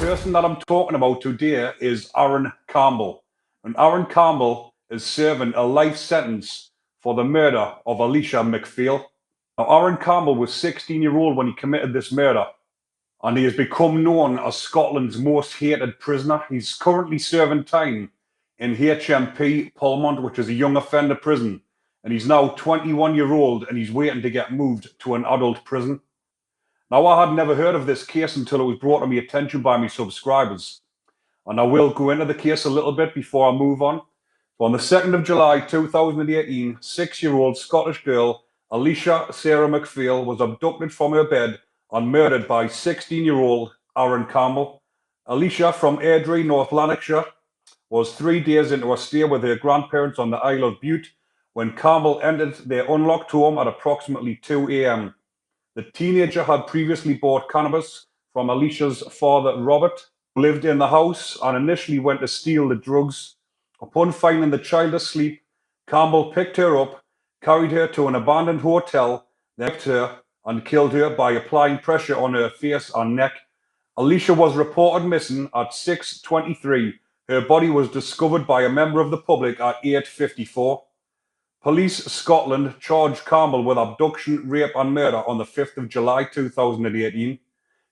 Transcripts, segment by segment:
person that I'm talking about today is Aaron Campbell. And Aaron Campbell is serving a life sentence for the murder of Alicia McPhail. Now, Aaron Campbell was 16-year-old when he committed this murder, and he has become known as Scotland's most hated prisoner. He's currently serving time in HMP Polmont, which is a young offender prison, and he's now 21-year-old and he's waiting to get moved to an adult prison. Now, I had never heard of this case until it was brought to my attention by my subscribers, and I will go into the case a little bit before I move on. So on the 2nd of July 2018, 6-year-old Scottish girl Alicia Sarah McPhail was abducted from her bed and murdered by 16-year-old Aaron Campbell. Alicia from Airdrie, North Lanarkshire, was 3 days into a stay with her grandparents on the Isle of Bute when Campbell entered their unlocked home at approximately 2 a.m. The teenager had previously bought cannabis from Alicia's father, Robert, who lived in the house, and initially went to steal the drugs. Upon finding the child asleep, Campbell picked her up, carried her to an abandoned hotel, then raped her and killed her by applying pressure on her face and neck. Alicia was reported missing at 6:23. Her body was discovered by a member of the public at 8:54. Police Scotland charged Campbell with abduction, rape and murder on the 5th of July 2018.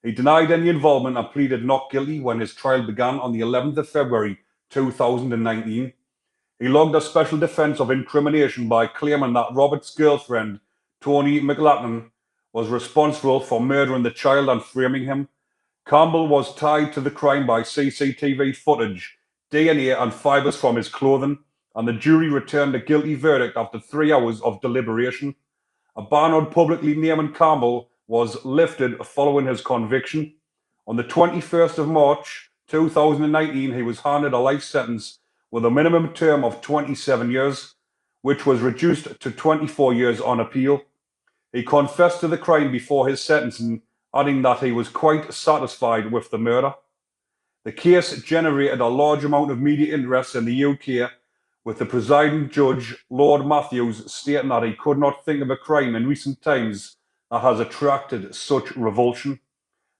He denied any involvement and pleaded not guilty when his trial began on the 11th of February 2019. He logged a special defence of incrimination by claiming that Robert's girlfriend, Tony McLachlan, was responsible for murdering the child and framing him. Campbell was tied to the crime by CCTV footage, DNA and fibres from his clothing, and the jury returned a guilty verdict after 3 hours of deliberation. A ban on publicly naming Campbell was lifted following his conviction. On the 21st of March 2019, he was handed a life sentence with a minimum term of 27 years, which was reduced to 24 years on appeal. He confessed to the crime before his sentencing, adding that he was quite satisfied with the murder. The case generated a large amount of media interest in the UK, with the presiding judge, Lord Matthews, stating that he could not think of a crime in recent times that has attracted such revulsion.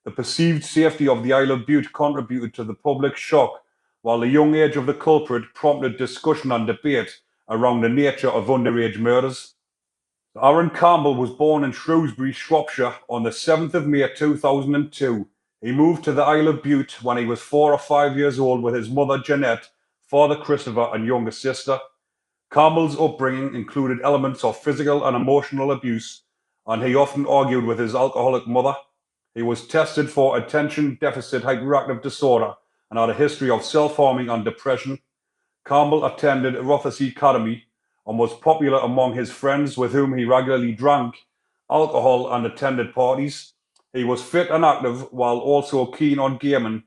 The perceived safety of the Isle of Bute contributed to the public shock, while the young age of the culprit prompted discussion and debate around the nature of underage murders. Aaron Campbell was born in Shrewsbury, Shropshire on the 7th of May 2002. He moved to the Isle of Bute when he was 4 or 5 years old with his mother Jeanette, father Christopher and younger sister. Campbell's upbringing included elements of physical and emotional abuse, and he often argued with his alcoholic mother. He was tested for attention deficit hyperactive disorder and had a history of self-harming and depression. Campbell attended Rothesay Academy and was popular among his friends, with whom he regularly drank alcohol and attended parties. He was fit and active while also keen on gaming.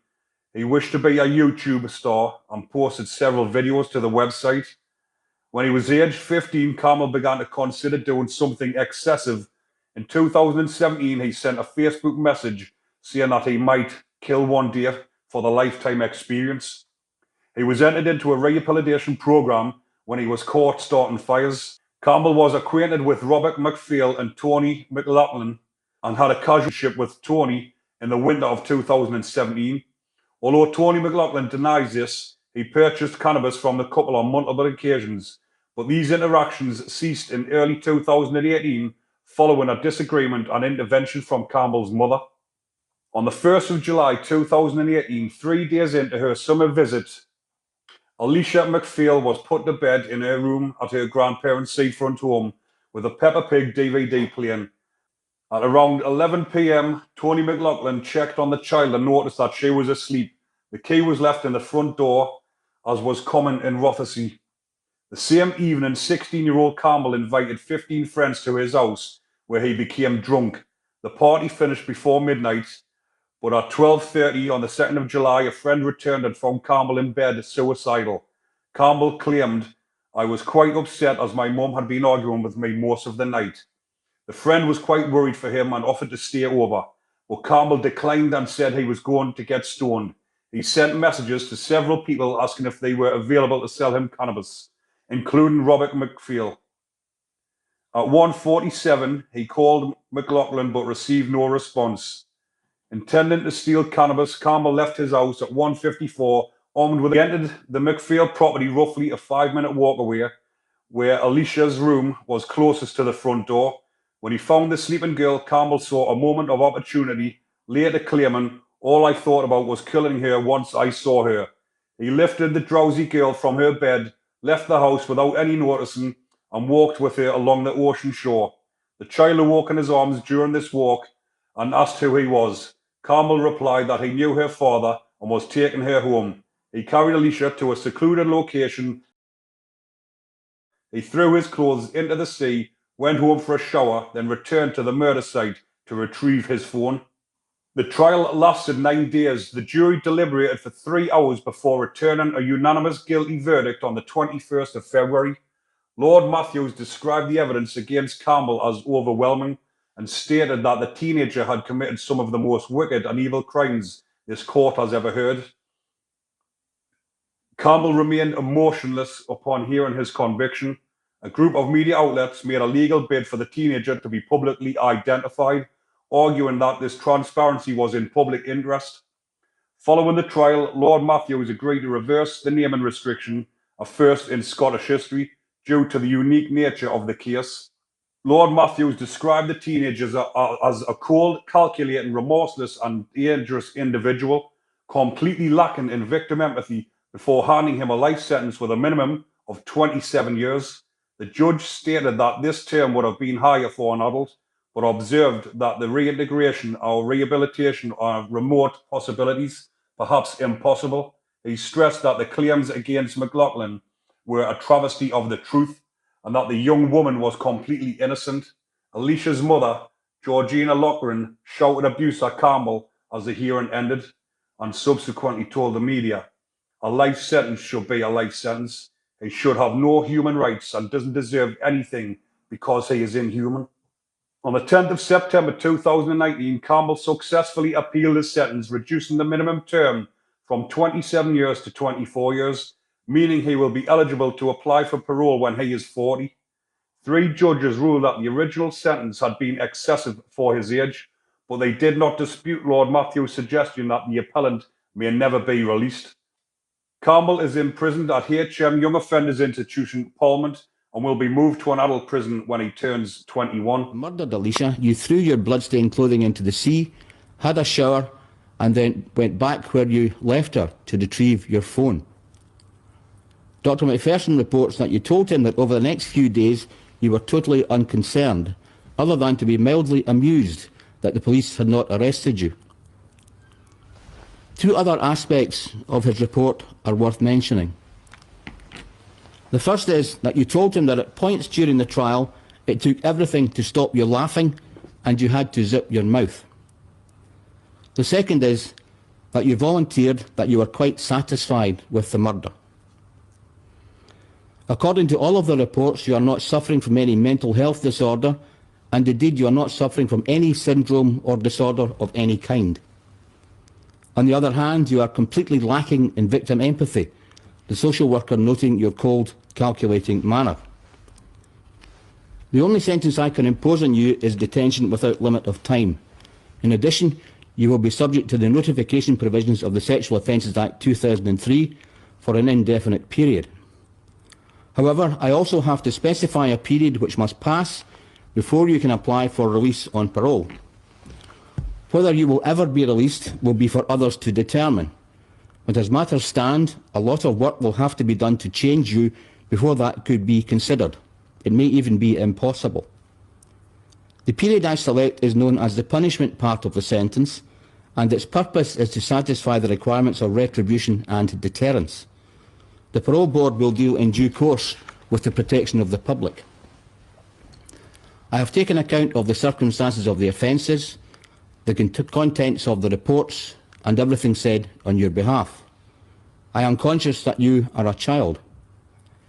He wished to be a YouTube star and posted several videos to the website. When he was aged 15, Campbell began to consider doing something excessive. In 2017, he sent a Facebook message saying that he might kill one day for the lifetime experience. He was entered into a rehabilitation program when he was caught starting fires. Campbell was acquainted with Robert McPhail and Tony McLachlan and had a casual relationship with Tony in the winter of 2017. Although Tony McLachlan denies this, he purchased cannabis from the couple on multiple occasions, but these interactions ceased in early 2018 following a disagreement and intervention from Campbell's mother. On the 1st of July 2018, 3 days into her summer visit, Alicia McPhail was put to bed in her room at her grandparents' seafront home with a Peppa Pig DVD playing. At around 11 p.m, Tony McLachlan checked on the child and noticed that she was asleep. The key was left in the front door, as was common in Rothesay. The same evening, 16-year-old Campbell invited 15 friends to his house, where he became drunk. The party finished before midnight, but at 12:30 on the 2nd of July, a friend returned and found Campbell in bed, suicidal. Campbell claimed, "I was quite upset as my mum had been arguing with me most of the night." The friend was quite worried for him and offered to stay over, but Campbell declined and said he was going to get stoned. He sent messages to several people asking if they were available to sell him cannabis, including Robert McPhail. At 1:47, he called McLachlan but received no response. Intending to steal cannabis, Campbell left his house at 1:54, armed with. He entered the McPhail property roughly a 5-minute walk away, where Alicia's room was closest to the front door. When he found the sleeping girl, Campbell saw a moment of opportunity, later claiming, "All I thought about was killing her once I saw her." He lifted the drowsy girl from her bed, left the house without any noticing, and walked with her along the ocean shore. The child awoke in his arms during this walk and asked who he was. Campbell replied that he knew her father and was taking her home. He carried Alicia to a secluded location. He threw his clothes into the sea, went home for a shower, then returned to the murder site to retrieve his phone. The trial lasted 9 days. The jury deliberated for 3 hours before returning a unanimous guilty verdict on the 21st of February. Lord Matthews described the evidence against Campbell as overwhelming and stated that the teenager had committed some of the most wicked and evil crimes this court has ever heard. Campbell remained emotionless upon hearing his conviction. A group of media outlets made a legal bid for the teenager to be publicly identified, arguing that this transparency was in public interest. Following the trial, Lord Matthews agreed to reverse the naming restriction, a first in Scottish history, due to the unique nature of the case. Lord Matthews described the teenager as a cold, calculating, remorseless, and dangerous individual, completely lacking in victim empathy, before handing him a life sentence with a minimum of 27 years. The judge stated that this term would have been higher for an adult, but observed that the reintegration or rehabilitation are remote possibilities, perhaps impossible. He stressed that the claims against McLaughlin were a travesty of the truth and that the young woman was completely innocent. Alicia's mother, Georgina Loughren, shouted abuse at Campbell as the hearing ended and subsequently told the media, "A life sentence should be a life sentence. He should have no human rights and doesn't deserve anything because he is inhuman." On the 10th of September 2019, Campbell successfully appealed his sentence, reducing the minimum term from 27 years to 24 years, meaning he will be eligible to apply for parole when he is 40. 3 judges ruled that the original sentence had been excessive for his age, but they did not dispute Lord Matthews' suggestion that the appellant may never be released. Campbell is imprisoned at HM Young Offenders Institution, Parliament, and will be moved to an adult prison when he turns 21. Murdered Alicia, you threw your bloodstained clothing into the sea, had a shower, and then went back where you left her to retrieve your phone. Dr. McPherson reports that you told him that over the next few days you were totally unconcerned, other than to be mildly amused that the police had not arrested you. 2 other aspects of his report are worth mentioning. The first is that you told him that at points during the trial it took everything to stop you laughing and you had to zip your mouth. The second is that you volunteered that you were quite satisfied with the murder. According to all of the reports, you are not suffering from any mental health disorder, and indeed you are not suffering from any syndrome or disorder of any kind. On the other hand, you are completely lacking in victim empathy, the social worker noting your cold, calculating manner. The only sentence I can impose on you is detention without limit of time. In addition, you will be subject to the notification provisions of the Sexual Offences Act 2003 for an indefinite period. However, I also have to specify a period which must pass before you can apply for release on parole. Whether you will ever be released will be for others to determine. But as matters stand, a lot of work will have to be done to change you before that could be considered. It may even be impossible. The period I select is known as the punishment part of the sentence, and its purpose is to satisfy the requirements of retribution and deterrence. The parole board will deal in due course with the protection of the public. I have taken account of the circumstances of the offences, the contents of the reports, and everything said on your behalf. I am conscious that you are a child.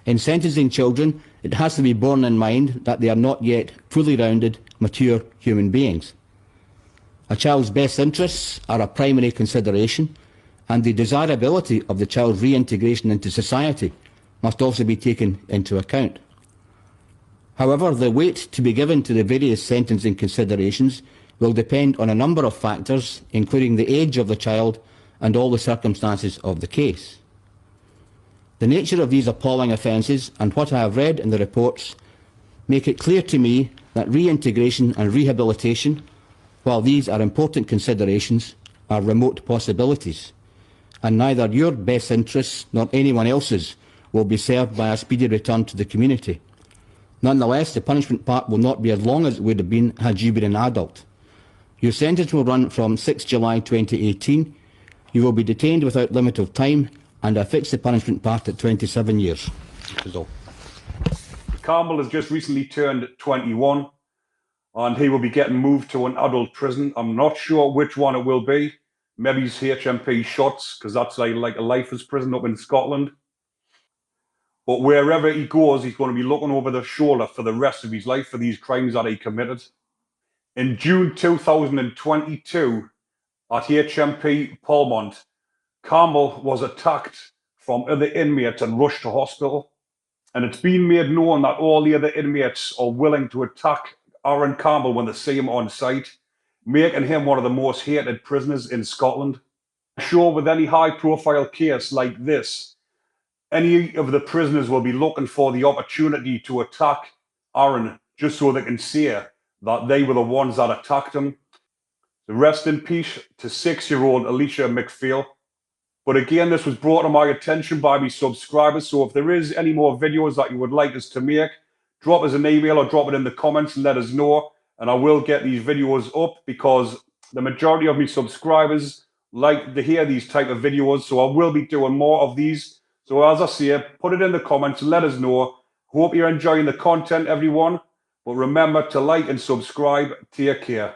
In sentencing children, it has to be borne in mind that they are not yet fully rounded, mature human beings. A child's best interests are a primary consideration, and the desirability of the child's reintegration into society must also be taken into account. However, the weight to be given to the various sentencing considerations will depend on a number of factors, including the age of the child and all the circumstances of the case. The nature of these appalling offences and what I have read in the reports make it clear to me that reintegration and rehabilitation, while these are important considerations, are remote possibilities, and neither your best interests nor anyone else's will be served by a speedy return to the community. Nonetheless, the punishment part will not be as long as it would have been had you been an adult. Your sentence will run from 6 July 2018. You will be detained without limit of time, and I fix the punishment part at 27 years. That is all. Campbell has just recently turned 21, and he will be getting moved to an adult prison. I'm not sure which one it will be. Maybe it's HMP Shotts, because that's like a lifeless prison up in Scotland. But wherever he goes, he's going to be looking over the shoulder for the rest of his life for these crimes that he committed. In June 2022, at HMP Polmont, Campbell was attacked from other inmates and rushed to hospital. And it's been made known that all the other inmates are willing to attack Aaron Campbell when they see him on sight, making him one of the most hated prisoners in Scotland. I'm sure with any high-profile case like this, any of the prisoners will be looking for the opportunity to attack Aaron just so they can say that they were the ones that attacked him. So rest in peace to 6-year-old Alicia McPhail. But again, this was brought to my attention by my subscribers. So if there is any more videos that you would like us to make, drop us an email or drop it in the comments and let us know. And I will get these videos up because the majority of my subscribers like to hear these type of videos. So I will be doing more of these. So as I say, put it in the comments and let us know. Hope you're enjoying the content, everyone. But remember to like and subscribe. Take care.